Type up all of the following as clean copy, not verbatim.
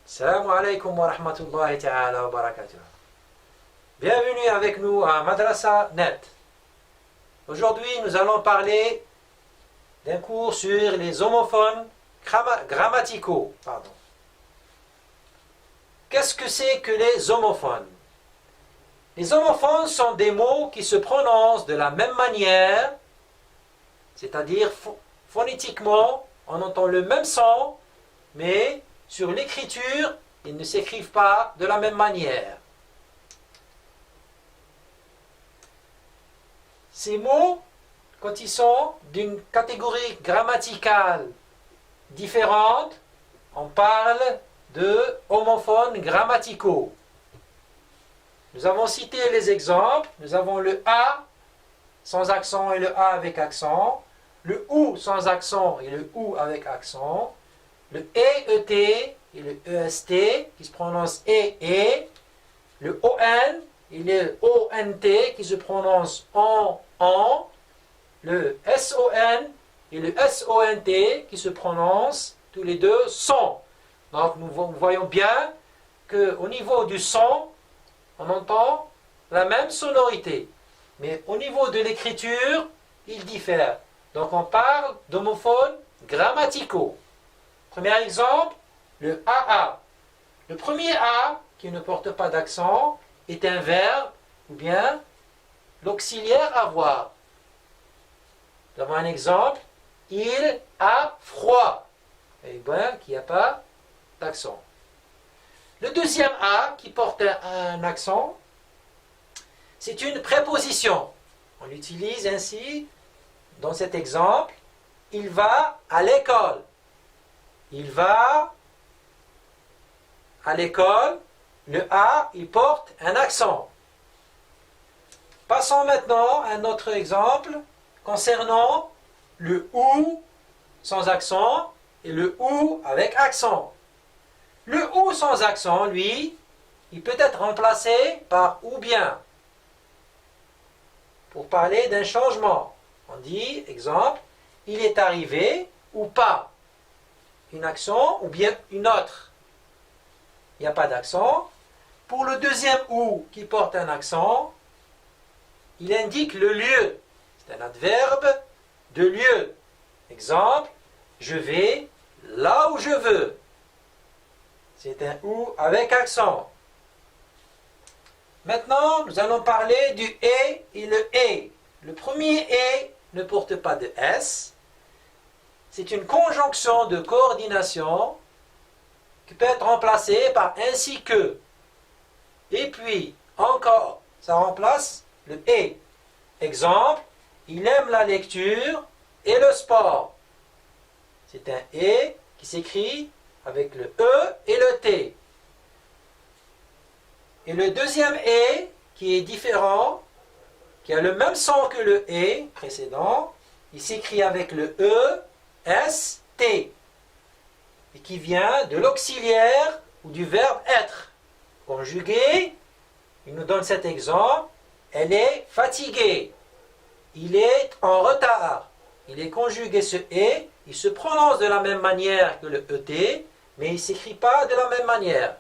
Assalamu alaikum wa rahmatullahi ta'ala wa barakatuh. Bienvenue avec nous à Madrasa Net. Aujourd'hui, nous allons parler d'un cours sur les homophones grammaticaux. Qu'est-ce que c'est que les homophones? Les homophones sont des mots qui se prononcent de la même manière, c'est-à-dire phonétiquement, on entend le même son, mais sur l'écriture, ils ne s'écrivent pas de la même manière. Ces mots, quand ils sont d'une catégorie grammaticale différente, on parle de homophones grammaticaux. Nous avons cité les exemples. Nous avons le A sans accent et le A avec accent, le OU sans accent et le OU avec accent, le EET et le EST qui se prononce E, le ON et le ONT qui se prononce en, le SON et le SONT qui se prononcent tous les deux son. Donc nous voyons bien qu'au niveau du son, on entend la même sonorité. Mais au niveau de l'écriture, il diffère. Donc on parle d'homophones grammaticaux. Premier exemple, le AA. Le premier A, qui ne porte pas d'accent, est un verbe ou bien l'auxiliaire avoir. Nous avons un exemple, il a froid. Et bien, qui n'a pas d'accent. Le deuxième A, qui porte un accent, c'est une préposition. On l'utilise ainsi dans cet exemple, il va à l'école. Il va à l'école, le A, il porte un accent. Passons maintenant à un autre exemple concernant le OU sans accent et le OU avec accent. Le OU sans accent, lui, il peut être remplacé par ou bien. Pour parler d'un changement, on dit, exemple, il est arrivé ou pas. Un accent ou bien une autre. Il n'y a pas d'accent. Pour le deuxième OU qui porte un accent, il indique le lieu. C'est un adverbe de lieu. Exemple, je vais là où je veux. C'est un OU avec accent. Maintenant, nous allons parler du et le et. Le premier et ne porte pas de S. C'est une conjonction de coordination qui peut être remplacée par ainsi que. Et puis, encore, ça remplace le et. Exemple, il aime la lecture et le sport. C'est un et qui s'écrit avec le E et le T. Et le deuxième et, qui est différent, qui a le même son que le et précédent, il s'écrit avec le E, S, T, et qui vient de l'auxiliaire ou du verbe être. Conjugué, il nous donne cet exemple, elle est fatiguée, il est en retard. Il est conjugué ce et, il se prononce de la même manière que le ET, mais il ne s'écrit pas de la même manière.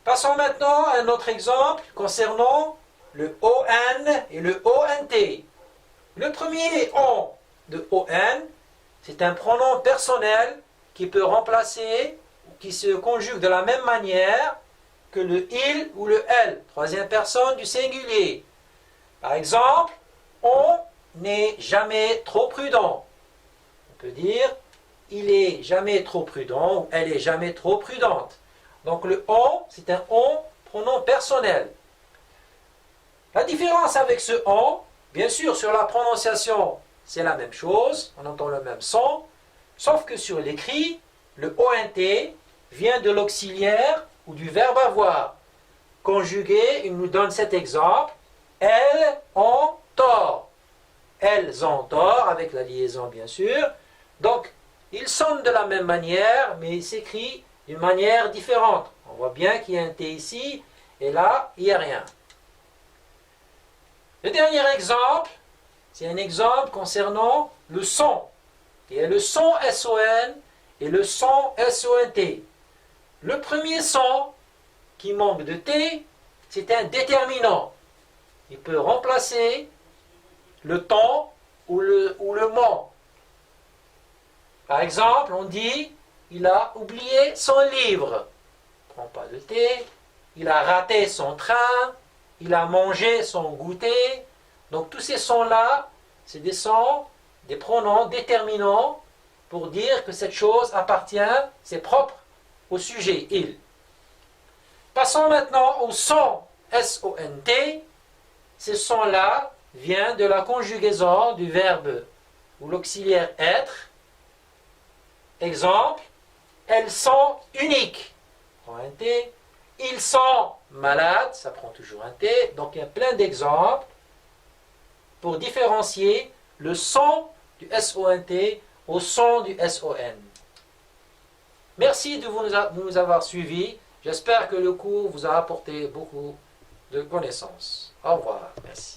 Passons maintenant à un autre exemple concernant le ON et le ONT. Le premier ON de ON, c'est un pronom personnel qui peut remplacer, qui se conjugue de la même manière que le il ou le elle, troisième personne du singulier. Par exemple, on n'est jamais trop prudent. On peut dire, il est jamais trop prudent ou elle est jamais trop prudente. Donc le on, c'est un on pronom personnel. La différence avec ce on, bien sûr sur la prononciation, c'est la même chose, on entend le même son, sauf que sur l'écrit, le ONT vient de l'auxiliaire ou du verbe avoir. Conjugué, il nous donne cet exemple, elles ont tort. Elles ont tort, avec la liaison bien sûr. Donc, ils sonnent de la même manière, mais ils s'écrivent d'une manière différente. On voit bien qu'il y a un T ici, et là, il n'y a rien. Le dernier exemple, c'est un exemple concernant le son. Il y a le son SON et le son SONT. Le premier son qui manque de T, c'est un déterminant. Il peut remplacer le ton ou le ment. Par exemple, on dit il a oublié son livre. Prends pas de T. Il a raté son train. Il a mangé son goûter. Donc tous ces sons-là, c'est des sons, des pronoms déterminants pour dire que cette chose appartient, c'est propre au sujet, il. Passons maintenant au son S-O-N-T. Ce son-là vient de la conjugaison du verbe ou l'auxiliaire être. Exemple, elles sont uniques. Prends un T. Ils sont malades, ça prend toujours un T. Donc il y a plein d'exemples pour différencier le son du S-O-N-T au son du S-O-N. Merci de nous avoir suivis. J'espère que le cours vous a apporté beaucoup de connaissances. Au revoir. Merci.